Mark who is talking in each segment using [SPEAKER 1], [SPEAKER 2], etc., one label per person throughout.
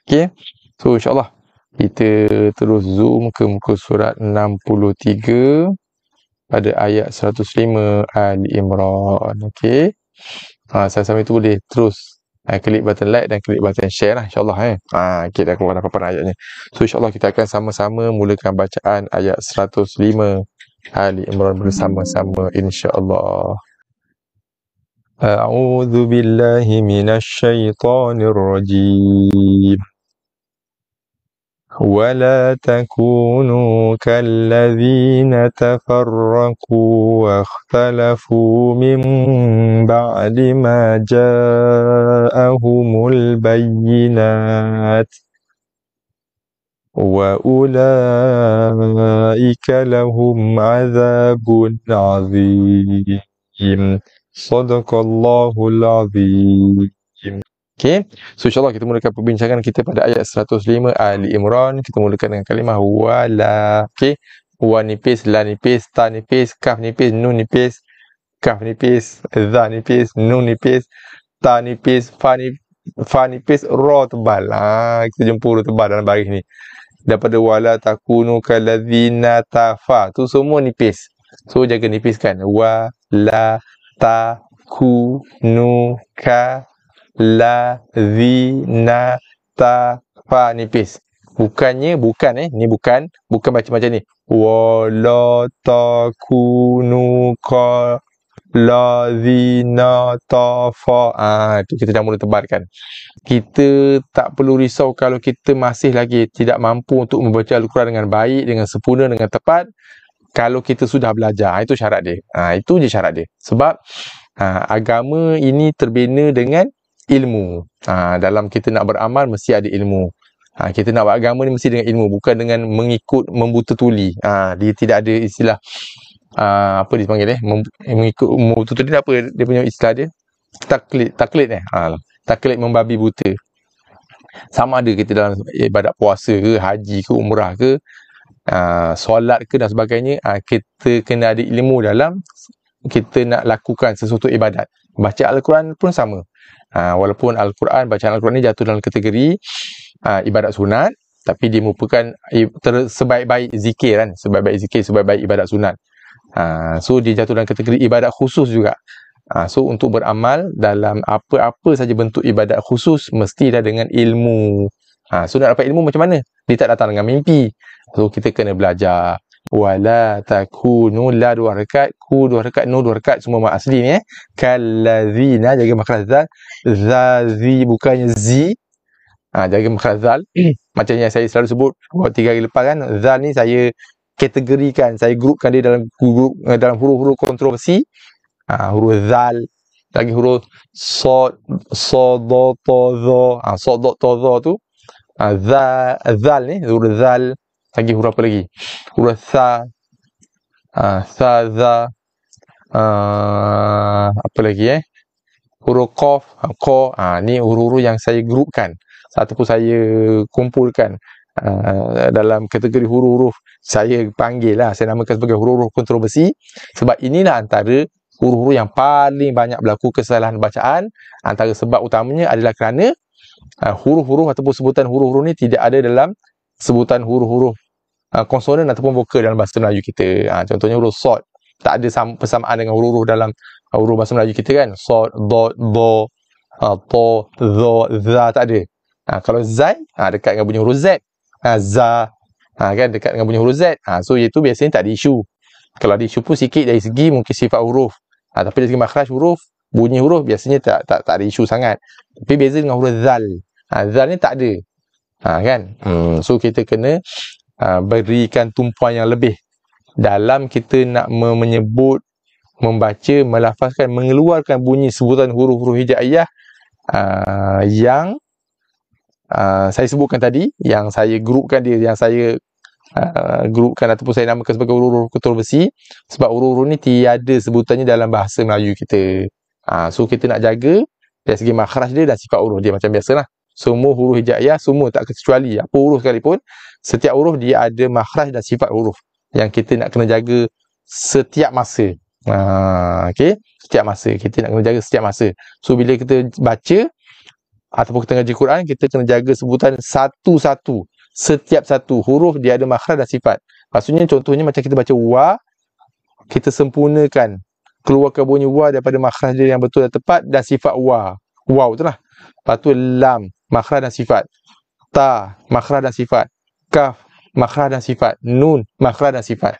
[SPEAKER 1] Okey. So insya-Allah kita terus zoom ke muka surat 63 pada ayat 105 Ali Imran. Okey. Sama-sama itu boleh terus klik button like dan klik button share lah insya-Allah okey, dah keluar apa-apa ayatnya. So insya-Allah kita akan sama-sama mulakan bacaan ayat 105 Ali Imran bersama-sama insya-Allah. A'udzu billahi minasy syaithanir rajim. ولا تكونوا كالذين تفرقوا واختلفوا من بعد ما جاءهم البينات وأولئك لهم عذاب عظيم صدق الله العظيم. Okay, so insyaAllah kita mulakan perbincangan kita pada ayat 105 Ali Imran. Kita mulakan dengan kalimah wala. Okay, wa nipis, la nipis, ta nipis, kaf nipis, nun nipis, kaf nipis, za nipis, nun nipis, ta nipis, fa nipis, ra tebal. Kita jumpa huruf tebal dalam baris ni. Daripada wala takunu kaladzina tafa, tu semua nipis. So jaga nipiskan. Wa la takunu ka la zina ta fa nipis. Bukannya ni bukan macam ni. Wala takunu ka la zina ta fa. Tu kita dah mula tebalkan. Kita tak perlu risau kalau kita masih lagi tidak mampu untuk membaca Al-Quran dengan baik, dengan sempurna, dengan tepat. Kalau kita sudah belajar, itu syarat dia. Itu je syarat dia. Sebab agama ini terbina dengan ilmu. Dalam kita nak beramal mesti ada ilmu. Kita nak buat agama ni mesti dengan ilmu, bukan dengan mengikut membuta tuli. Dia tidak ada istilah apa dipanggil mengikut membuta tuli. Apa dia punya istilah dia? Taklid taklid membabi buta. Sama ada kita dalam ibadat puasa ke, haji ke, umrah ke, solat ke dan sebagainya, kita kena ada ilmu dalam kita nak lakukan sesuatu ibadat. Baca Al-Quran pun sama. Walaupun bacaan Al-Quran ni jatuh dalam kategori ibadat sunat, tapi dia merupakan sebaik-baik zikir kan, sebaik-baik ibadat sunat. So dia jatuh dalam kategori ibadat khusus juga. So untuk beramal dalam apa-apa saja bentuk ibadat khusus mesti dah dengan ilmu. So nak dapat ilmu macam mana? Dia tak datang dengan mimpi. So kita kena belajar. Wala takunu, la 2 rakaat, ku 2 rakaat, nu 2 rakaat, semua mak asli ni kallazina, jaga makhraj zal. Zazi bukannya zi. Jaga makhraj zal. Macam yang saya selalu sebut 3 hari lepas kan, zal ni saya kategorikan, saya grupkan dia dalam huruf-huruf kontroversi. Huruf zal, lagi huruf sod, sodo, tozo. Sodo, tozo tu zal ni, huruf zal. Lagi huruf apa lagi? Huruf sa, za, apa lagi huruf qaf, qa. Ni huruf-huruf yang saya grupkan ataupun saya kumpulkan dalam kategori huruf-huruf, saya panggil lah, saya namakan sebagai huruf-huruf kontroversi. Sebab inilah antara huruf-huruf yang paling banyak berlaku kesalahan bacaan. Antara sebab utamanya adalah kerana huruf-huruf ataupun sebutan huruf-huruf ni tidak ada dalam sebutan huruf-huruf konsonan ataupun vokal dalam bahasa Melayu kita. Contohnya huruf sod, tak ada persamaan dengan huruf-huruf dalam huruf bahasa Melayu kita kan. Sod, dot, do, to, zo, za, tak ada. Kalau zai, dekat dengan bunyi huruf Z. Za, kan dekat dengan bunyi huruf Z. So itu biasanya tak ada isu. Kalau ada isu pun sikit dari segi mungkin sifat huruf. Tapi dari segi makhraj huruf, bunyi huruf biasanya tak ada isu sangat. Tapi beza dengan huruf zal. Zal ni tak ada. Kan? So kita kena berikan tumpuan yang lebih dalam kita nak menyebut, membaca, melafazkan, mengeluarkan bunyi sebutan huruf-huruf hijaiyah yang saya sebutkan tadi, yang saya grupkan dia, yang saya grupkan ataupun saya namakan sebagai huruf-huruf kontroversi. Sebab huruf-huruf ni tiada sebutannya dalam bahasa Melayu kita. So kita nak jaga dari segi makhraj dia dan sifat huruf dia. Macam biasalah, semua huruf hijaiyah, semua tak kecuali apa huruf sekalipun, setiap huruf dia ada makhraj dan sifat huruf yang kita nak kena jaga setiap masa. Okey, setiap masa kita nak kena jaga setiap masa. So bila kita baca, ataupun kita ngaji Quran, kita kena jaga sebutan satu-satu. Setiap satu huruf dia ada makhraj dan sifat. Maksudnya contohnya macam kita baca wa, kita sempurnakan, keluarkan bunyi wa daripada makhraj dia yang betul dan tepat, dan sifat wa. Wow tu lah. Lepas tu lam, makhraj dan sifat. Ta, makhraj dan sifat. Kaf, makhraj dan sifat. Nun, makhraj dan sifat.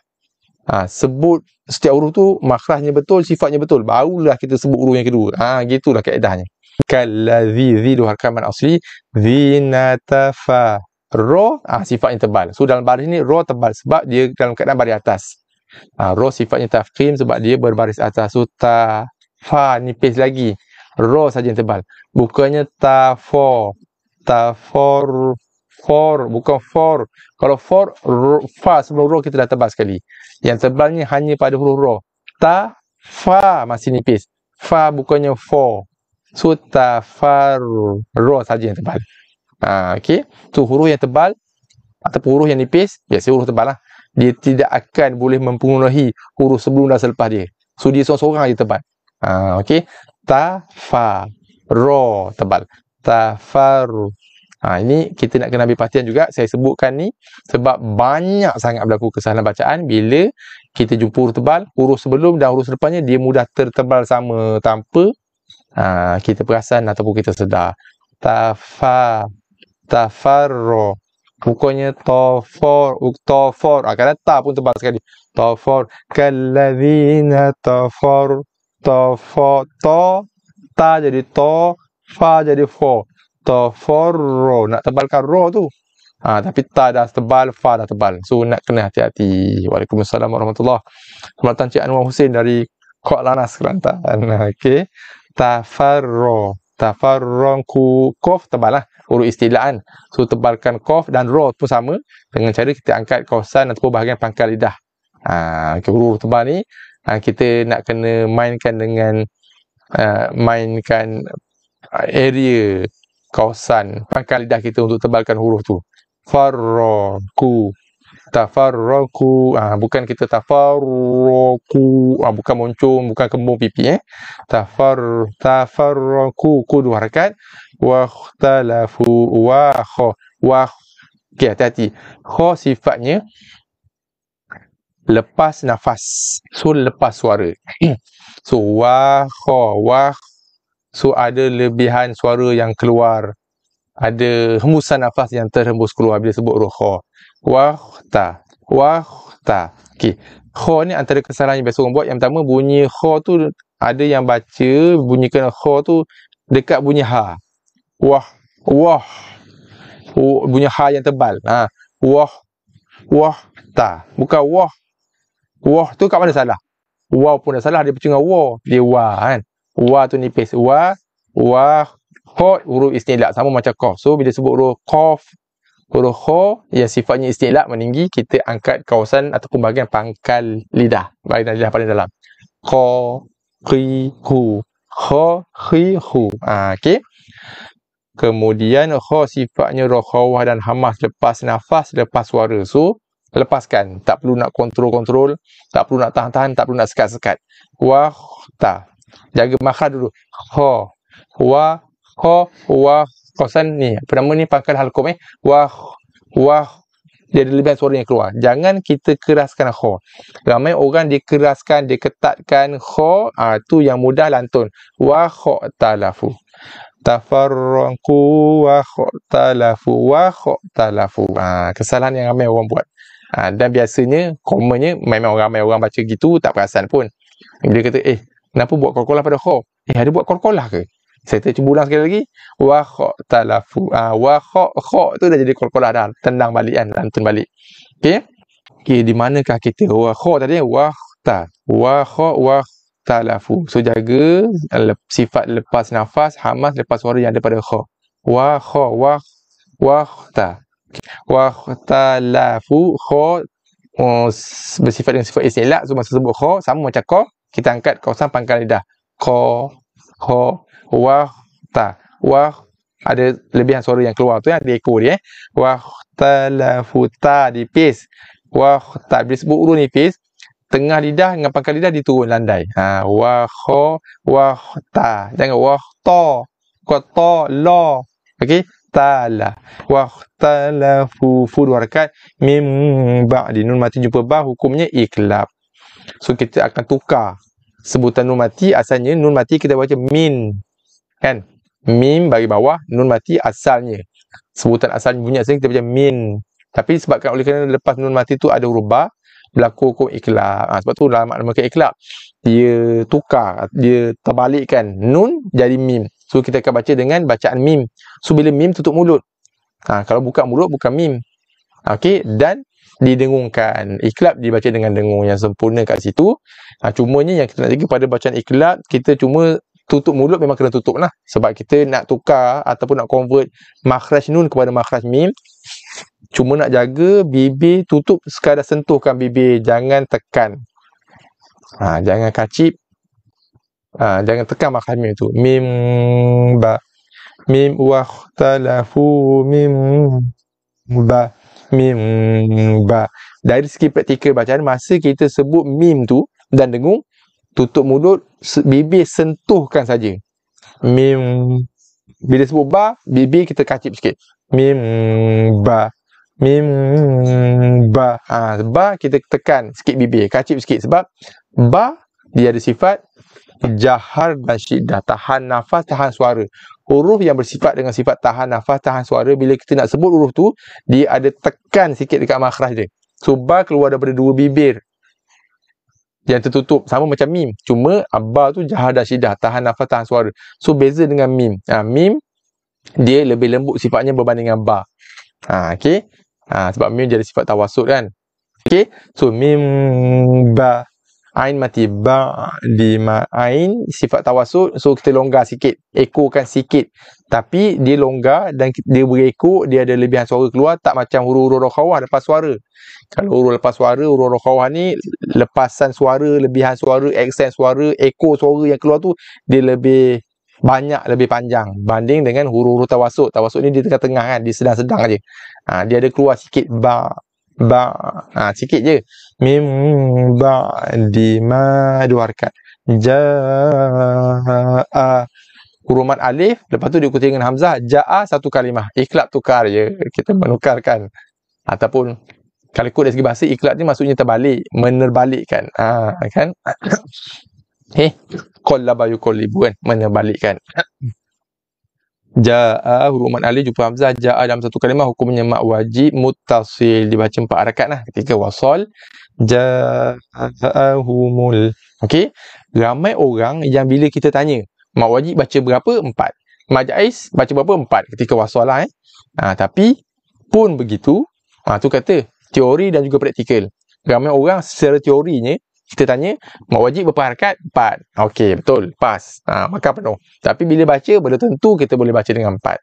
[SPEAKER 1] Sebut setiap huruf tu makhrajnya betul, sifatnya betul, barulah kita sebut huruf yang kedua. Gitulah kaedahnya. Kallazi, zi dua harakat asli, zinatafa. Ro, sifatnya tebal. So dalam baris ni ro tebal sebab dia dalam keadaan baris atas. Ro sifatnya tafkhim sebab dia berbaris atas. So ta, fa nipis lagi. Ro saja yang tebal. Bukannya ta, for. Ta, for, bukan for. Kalau for, fa sebelum ro kita dah tebal sekali. Yang tebalnya hanya pada huruf ro. Ta, fa masih nipis. Fa bukannya for. So ta, far, ro saja yang tebal. Okey. Tu huruf yang tebal ataupun huruf yang nipis, biasa huruf tebal lah. Dia tidak akan boleh mempengaruhi huruf sebelum dan selepas dia. So dia seorang-seorang je tebal. Okey. Ta, fa, ro tebal. Ta, far. Ini kita nak kena ambil perhatian juga. Saya sebutkan ni sebab banyak sangat berlaku kesalahan bacaan bila kita jumpa huruf tebal, huruf sebelum dan huruf selepasnya dia mudah tertebal sama tanpa kita perasan ataupun kita sedar. Tafa, tafarro, bukannya tofor. Kadang ta pun tebal sekali. Tofor, kalladzina tofor, ta jadi to, fa jadi fo. Toforro, nak tebalkan ro tu. Tapi ta dah tebal, fa dah tebal. So nak kena hati-hati. Waalaikumsalam warahmatullahi wabarakatuh. Kemalatan Cik Anwar Hussein dari Kuala Lanas, Kelantan. Okey. Tafarro, tafarronku, kof tebal lah. Huruf istilaan. So tebalkan kof dan ro pun sama. Dengan cara kita angkat kawasan ataupun bahagian pangkal lidah. Huruf tebal ni kita nak kena mainkan dengan mainkan area kawasan pangkal lidah kita untuk tebalkan huruf tu. Farroku, tafarroku, bukan kita tafarroku, bukan moncong, bukan kembung pipi. Tafarroku, ku dua harakat. Wakhtalafu, okey, hati-hati. Kho sifatnya lepas nafas. So lepas suara. So so ada lebihan suara yang keluar, ada hembusan nafas yang terhembus keluar bila sebut huruf kha. Waqta. Okey. Kha ni antara kesalahan yang biasa orang buat. Yang pertama, bunyi kha tu ada yang baca bunyikan kha tu dekat bunyi ha. Bunyi ha yang tebal. Ta. Bukan wah. Wah tu kat mana salah? Waw pun dah salah, dia percuma wa. Dia wa kan. Wa tu nipis. Wa, kha, huruf istilak sama macam qaf. So bila sebut huruf qaf, huruf kha yang sifatnya istilak meninggi, kita angkat kawasan ataupun bahagian pangkal lidah, bahagian lidah paling dalam. Kha, khi, hu. Kha, khi, hu. Okey. Kemudian kha sifatnya rakhawah dan hamas, lepas nafas, lepas suara. So lepaskan, tak perlu nak kontrol, tak perlu nak tahan-tahan, tak perlu nak sekat-sekat. Ta. Jaga makhraj dulu. Kha, kawasan ni, apa nama ni, pangkal halqum dia ada lebihan suara yang keluar. Jangan kita keraskan kha. Ramai orang dia keraskan, dia ketatkan kha, tu yang mudah lantun. Talafu. Tafarranku talafu. Kesalahan yang ramai orang buat. Dan biasanya, commonnya, memang ramai orang baca gitu, tak perasan pun. Dia kata, kenapa buat qalqalah pada kha? Ada buat qalqalah ke? Saya cuba ulang sekali lagi. Talafu. Kha tu dah jadi qalqalah dah. Tendang balik kan, lantun balik. Okey, di manakah kita? Kha tadi, talafu. So jaga sifat lepas nafas, hamas, lepas suara yang ada pada kha. Ta. Wakhtalafu, kha bersifat dengan sifat istilak. So masa sebut kha sama macam qaf, kita angkat kawasan pangkal lidah. Kha, ta. Ada lebihan suara yang keluar tu, yang ada ekor dia. Wakhtalafu, ta nipis. Ta bila sebut huruf nipis, tengah lidah dengan pangkal lidah diturun landai. Ta. Jangan qatala. Okey, tala. Wahtalafu fu 2 harakat. Mim ba'di nun mati jumpa ba, hukumnya iklab. So kita akan tukar sebutan nun mati. Asalnya nun mati kita baca min, kan? Mim bagi bawah, nun mati asalnya. Sebutan asalnya bunyi asalnya kita baca min. Tapi sebabkan oleh kerana lepas nun mati tu ada huruf ba, berlaku hukum iklab. Sebab tu dalam makna iklab, dia tukar, dia terbalikkan nun jadi mim. So kita akan baca dengan bacaan mim. So bila mim tutup mulut, kalau buka mulut bukan mim. Okey, dan didengungkan. Iklab dibaca dengan dengung yang sempurna kat situ. Cumanya yang kita nak jaga pada bacaan iklab, kita cuma tutup mulut memang kena tutup lah. Sebab kita nak tukar ataupun nak convert makhraj nun kepada makhraj mim. Cuma nak jaga bibir tutup, sekadar sentuhkan bibir, jangan tekan. Jangan kacip. Jangan tekan makhraj mim tu. Mim ba. Mim wahtalafu mim ba. Mim ba. Dari segi praktikal bacaan, masa kita sebut mim tu dan dengung, tutup mulut, bibir sentuhkan saja. Mim. Bila sebut ba, bibir kita kacip sikit. Mim ba. Mim ba. Ba kita tekan sikit bibir, kacip sikit. Sebab ba dia ada sifat jahar dan syiddah, tahan nafas, tahan suara. Huruf yang bersifat dengan sifat tahan nafas, tahan suara, bila kita nak sebut huruf tu, dia ada tekan sikit dekat makhraj dia. So ba keluar daripada 2 bibir yang tertutup, sama macam mim. Cuma ba tu jahar dan syiddah, tahan nafas, tahan suara. So beza dengan mim. Mim dia lebih lembut sifatnya berbanding dengan ba. Okey. Sebab mim jadi sifat tawasud kan. Okey. So mim ba. Ain mati ba di ma. Ain sifat tawasud. So kita longgar sikit, ekokan sikit. Tapi dia longgar dan dia berekor, dia ada lebihan suara keluar, tak macam huruf-huruf rokhawah lepas suara. Kalau huruf lepas suara, huruf rokhawah ni lepasan suara, lebihan suara, aksen suara, ekor suara yang keluar tu dia lebih banyak, lebih panjang banding dengan huruf-huruf tawasud. Tawasud ni di tengah-tengah kan, di sedang-sedang aja. Dia ada keluar sikit ba. Sikit je. Mim ba di ma 2 harakat. Jaa. Huruf mad alif, lepas tu diikuti dengan hamzah. Jaa 1 kalimah. Iklab tukar je. Kita menukarkan. Ataupun kalau ikut dari segi bahasa, iklab ni maksudnya terbalik, menerbalikkan. Kan? Qallaba yuqallibu kan, menerbalikkan. Jaa huruf mad alif jumpa hamzah. Jaa dalam 1 kalimah, hukumnya mak wajib muttasil, dibaca 4 harakat lah ketika wasal. Ja'ahumul. Okey, ramai orang yang bila kita tanya mak wajib baca berapa? 4. Mak jaiz baca berapa? 4 ketika wasal lah. Tapi pun begitu, tu kata teori dan juga praktikal. Ramai orang secara teorinya kita tanya mak wajib berapa harakat? 4. Okey, betul, pas. Maka penuh. Tapi bila baca, belum tentu kita boleh baca dengan 4.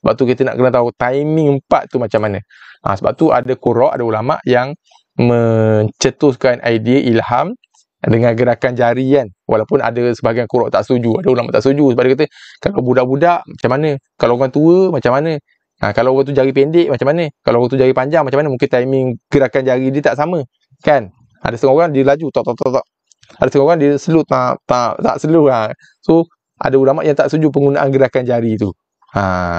[SPEAKER 1] Sebab tu kita nak kena tahu timing 4 tu macam mana. Sebab tu ada qurra', ada ulama' yang mencetuskan idea ilham dengan gerakan jari kan. Walaupun ada sebahagian qurra' tak setuju, ada ulama' tak setuju. Sebab dia kata, kalau budak-budak macam mana? Kalau orang tua macam mana? Kalau orang tu jari pendek macam mana? Kalau orang tu jari panjang macam mana? Mungkin timing gerakan jari dia tak sama, kan? Ada setengah orang dia laju tak. Ada setengah orang dia slow tak slow. So ada ulama yang tak setuju penggunaan gerakan jari tu.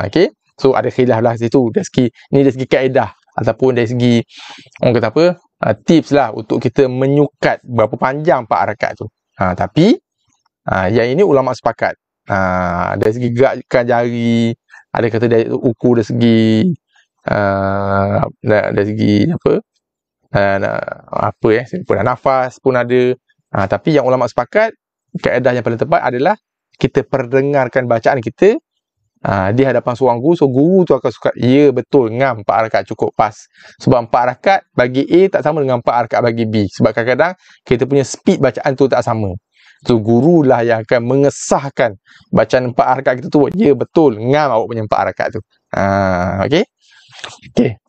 [SPEAKER 1] Okey. So ada khilaf lah situ dari segi kaedah ataupun dari segi orang kata apa? Tips lah untuk kita menyukat berapa panjang 4 harakat tu. Tapi yang ini ulama sepakat. Dari segi gerakan jari, ada kata dari ukur dari segi dari segi apa? Nafas pun ada. Tapi yang ulama sepakat, kaedah yang paling tepat adalah kita perdengarkan bacaan kita di hadapan seorang guru. So guru tu akan suka, ya betul, ngam 4 harakat cukup, pas. Sebab 4 harakat bagi A tak sama dengan 4 harakat bagi B. Sebab kadang-kadang kita punya speed bacaan tu tak sama. So guru lah yang akan mengesahkan bacaan 4 harakat kita tu. Ya betul, ngam awak punya 4 harakat tu. Okey.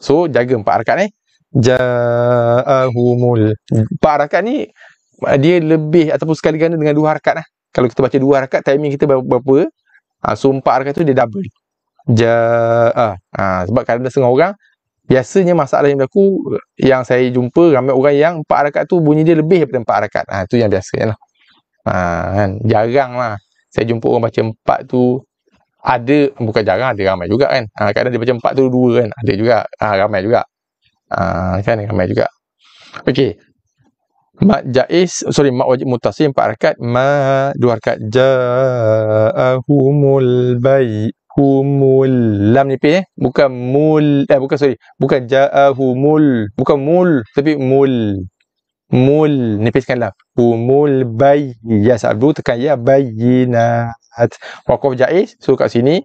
[SPEAKER 1] So jaga 4 harakat ni. Ja'ahumul. 4 harakat ni dia lebih ataupun sekali ganda dengan 2 harakat lah. Kalau kita baca 2 harakat, timing kita berapa? So 4 harakat tu dia double. Sebab kadang-kadang setengah orang, biasanya masalah yang berlaku, yang saya jumpa ramai orang yang 4 harakat tu bunyi dia lebih daripada 4 harakat. Itu yang biasa lah. Kan? Jarang lah Saya jumpa orang baca 4 tu, ada, bukan jarang, ada ramai juga kan. Kadang dia baca 4 tu 2 kan, ada juga. Ramai juga. Kan ramai juga. Okey. Mat jaiz, mat wajib muttasil 4 harakat. Ma 2 harakat. Ja'ahumul humul, lam nipis bukan mul, bukan ja'ahumul, bukan mul tapi mul nipiskan lam. Humul ya sabdu tekan ya bayyinat. Waqaf jaiz, so kat sini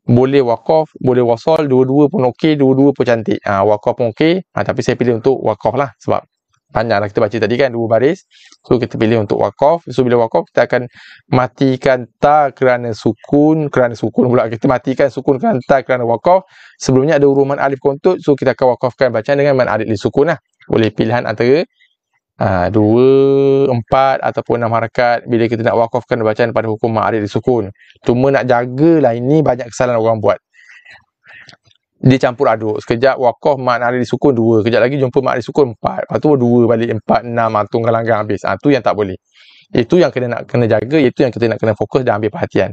[SPEAKER 1] boleh waqaf, boleh wasal, dua-dua pun okey, dua-dua pun cantik. Waqaf pun okey, tapi saya pilih untuk waqaf lah sebab panjanglah kita baca tadi kan 2 baris. So kita pilih untuk waqaf. So bila waqaf kita akan matikan ta kerana sukun pula. Kita matikan sukun kerana ta kerana waqaf. Sebelumnya ada huruf mad alif kontut, so kita akan waqafkan bacaan dengan mad alif li sukun lah. Boleh pilihan antara 2, 4 ataupun 6 harakat bila kita nak waqafkan bacaan pada hukum mad alif li sukun. Cuma nak jagalah, ini banyak kesalahan orang buat. Dia campur aduk. Sekejap waqaf mad alif sukun 2, kejap lagi jumpa mad alif sukun 4, lepas tu 2 balik 4, 6, tunggang langgang habis. Tu yang tak boleh. Itu yang kena jaga, itu yang kita nak kena fokus dan ambil perhatian.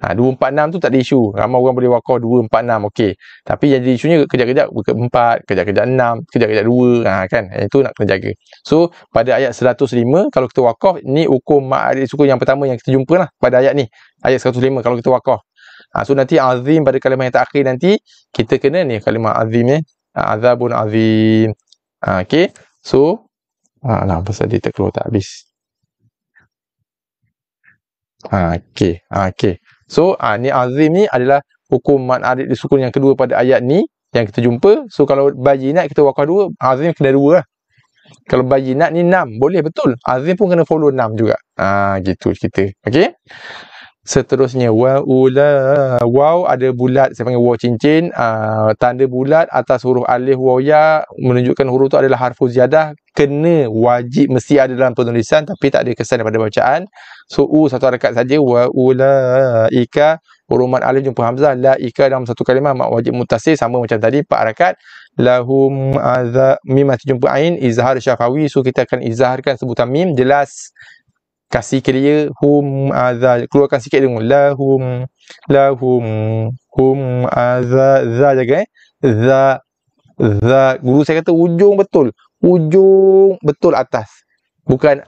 [SPEAKER 1] 2, 4, 6 tu tak ada isu. Ramai orang boleh waqaf 2, 4, 6 okey. Tapi yang jadi isunya kejap-kejap buka 4, kejap-kejap 6, kejap-kejap 2, kan. Itu nak kena jaga. So pada ayat 105 kalau kita waqaf, ni hukum mad alif sukun yang pertama yang kita jumpa lah pada ayat ni. Ayat 105 kalau kita waqaf. So nanti azim pada kalimah yang terakhir nanti kita kena ni kalimah azim ni, azabun azim. Okey. So pasal dia tak keluar tak habis. Okey. So ni azim ni adalah hukum mad alif sukun yang kedua pada ayat ni yang kita jumpa. So kalau bayyinat kita waqaf 2, azim kena 2 lah. Kalau bayyinat ni 6, boleh betul. Azim pun kena follow 6 juga. Gitu kita. Okey. Seterusnya waw ada bulat, saya panggil waw cincin, tanda bulat atas huruf alif waw ya menunjukkan huruf tu adalah harfu ziyadah, kena wajib mesti ada dalam penulisan tapi tak ada kesan daripada bacaan. So 1 harakat saja. Wa ulaika, huruf mad alif jumpa hamzah, laika dalam satu kalimah mad wajib muttasil sama macam tadi 4 harakat. Lahum mim mati jumpa ain, izhar syafawi, so kita akan izharkan sebutan mim jelas. Kasih ke dia keluarkan sikit dengung. Lahum za jaga za. Guru saya kata ujung betul atas, bukan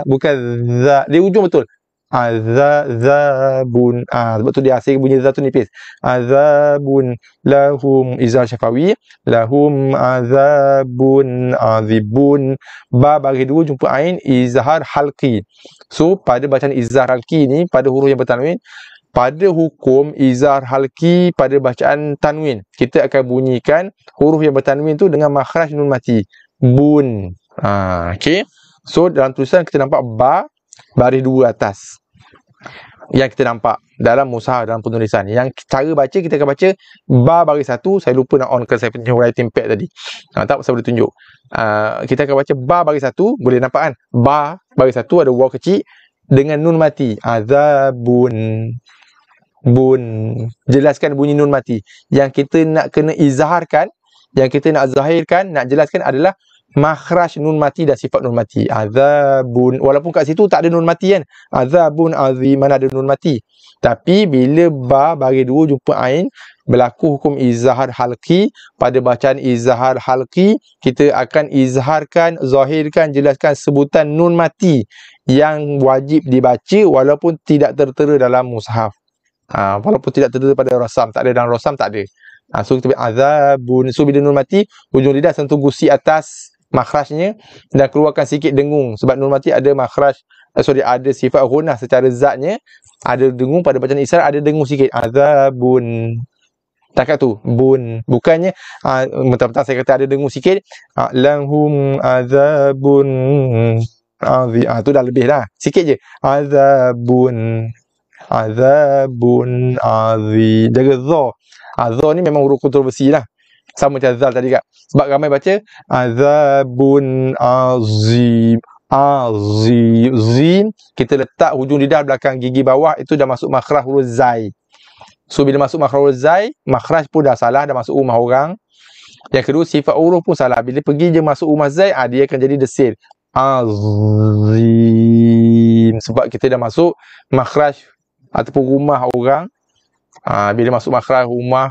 [SPEAKER 1] bukan za, dia ujung betul. Azabun, sebab tu dia asing bunyi za tu nipis. Azabun lahum izhar syafawi, lahum azabun azibun. Ba bagi 2 jumpa ain, izhar halqi. So pada bacaan izhar halqi ni pada huruf yang bertanwin, pada hukum izhar halqi pada bacaan tanwin, kita akan bunyikan huruf yang bertanwin tu dengan makhraj nun mati, bun. Okey. So dalam tulisan kita nampak ba baris 2 atas yang kita nampak dalam mushaf, dalam penulisan. Yang cara baca, kita akan baca ba baris 1. Saya lupa nak onkan saya punya writing pad tadi, tak saya boleh tunjuk. Kita akan baca ba baris 1, boleh nampak kan, ba baris 1 ada waw kecil dengan nun mati, azabun bun. Jelaskan bunyi nun mati. Yang kita nak kena izharkan, yang kita nak zahirkan, nak jelaskan adalah makhraj nun mati dan sifat nun mati. Azabun, walaupun kat situ tak ada nun mati kan, azabun azim, mana ada nun mati. Tapi bila ba bagi 2 jumpa ain, berlaku hukum izhar halqi. Pada bacaan izhar halqi, kita akan izharkan, zahirkan, jelaskan sebutan nun mati yang wajib dibaca walaupun tidak tertera dalam mushaf. Walaupun tidak tertera pada rasam, tak ada dalam rasam, tak ada. So kita azabun. So bila nun mati, hujung lidah sentuh gusi atas makhrajnya dan keluarkan sikit dengung, sebab nun mati ada makhraj, ada sifat ghunah secara zatnya, ada dengung. Pada bacaan isyarat ada dengung sikit, azabun. Takat tu bun, bukannya mentang-mentang saya kata ada dengung sikit, lahum azabun azim, tu dah lebih dah, sikit je, azabun azim. Jaga za. Za ni memang huruf kontroversi lah, sama macam zal tadi kak. Sebab ramai baca azabun azim. Azim, kita letak hujung lidah belakang gigi bawah, itu dah masuk makhraj huruf zai. So bila masuk makhraj huruf zai, makhraj pun dah salah, dah masuk rumah orang. Yang kedua, sifat huruf pun salah. Bila pergi je masuk rumah zai, dia akan jadi desir. azim. Sebab kita dah masuk makhraj ataupun rumah orang. Bila masuk makhraj rumah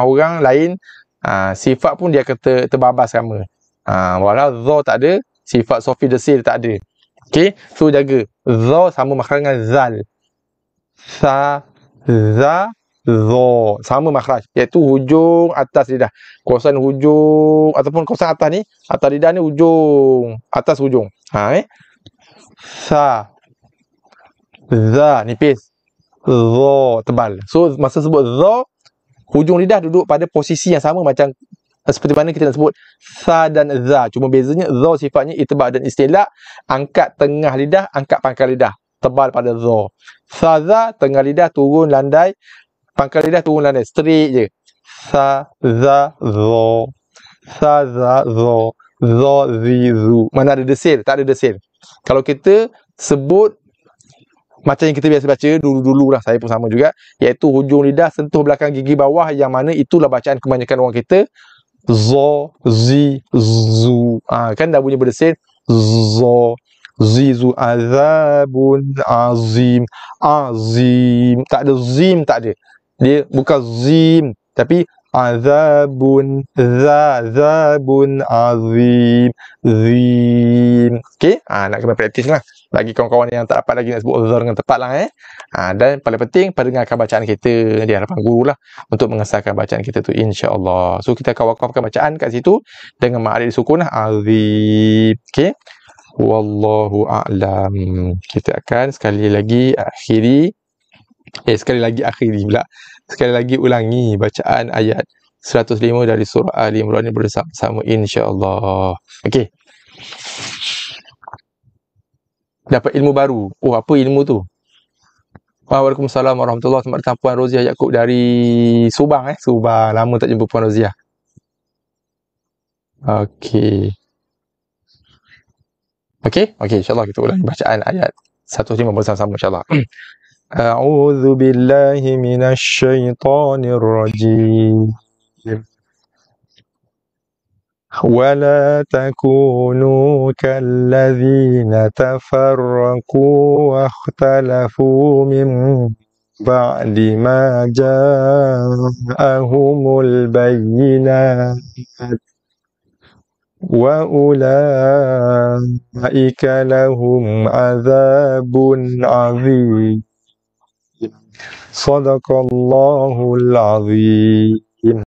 [SPEAKER 1] orang lain, sifat pun dia akan terbabas sama. Walau dha tak ada, sifat sofi desil tak ada. Okey, so jaga. Dha sama makhraj dengan zal. Sa, za, dha sama makhraj, iaitu hujung atas lidah. Kawasan hujung ataupun kawasan atas ni, atas lidah ni hujung atas hujung. Sa, za nipis, dha tebal. So masa sebut dha, hujung lidah duduk pada posisi yang sama macam seperti mana kita nak sebut sa dan za. Cuma bezanya dha sifatnya itibak dan istilak, angkat tengah lidah, angkat pangkal lidah, tebal pada dha. Sa, za, tengah lidah turun landai, pangkal lidah turun landai, straight je. Sa, za, dha. Sa, za, dha. Dha, zi, zu. Mana ada desil? Tak ada desil. Kalau kita sebut macam yang kita biasa baca dulu-dulu lah, saya pun sama juga, iaitu hujung lidah sentuh belakang gigi bawah, yang mana itulah bacaan kebanyakan orang kita. Za, zi, zu. Kan dah bunyi berdesil. Za, zi, zu. Azabun azim. Azim. Tak ada zim, tak ada. Dia bukan zim, tapi azabun, zabun azim, zim. Okey, nak kena praktis lah. Bagi kawan-kawan yang tak dapat lagi nak sebut zar dengan tepat lah. Dan paling penting, pendengarkan bacaan kita di hadapan guru lah, untuk mengesahkan bacaan kita tu, insya-Allah. So kita akan wakafkan bacaan kat situ dengan ma'arif sukun azim. Okey, wallahu a'lam. Kita akan sekali lagi akhiri pula. Sekali lagi ulangi bacaan ayat 105 dari surah Ali Imran ni bersama-sama, insya-Allah. Okey. Dapat ilmu baru. Oh, apa ilmu tu? Waalaikumsalam warahmatullahi wabarakatuh. Datang Puan Roziah Yaakob dari Subang. Subang. Lama tak jumpa Puan Roziah. Okey. Okey, insya-Allah kita ulangi bacaan ayat 105 bersama-sama, insya-Allah. A'udzu billahi minasy syaithanir rajim. ولا تكونوا كالذين تفرقوا واختلفوا من بعد ما جاءهم البينات وأولئك لهم عذاب عظيم. صدق الله العظيم.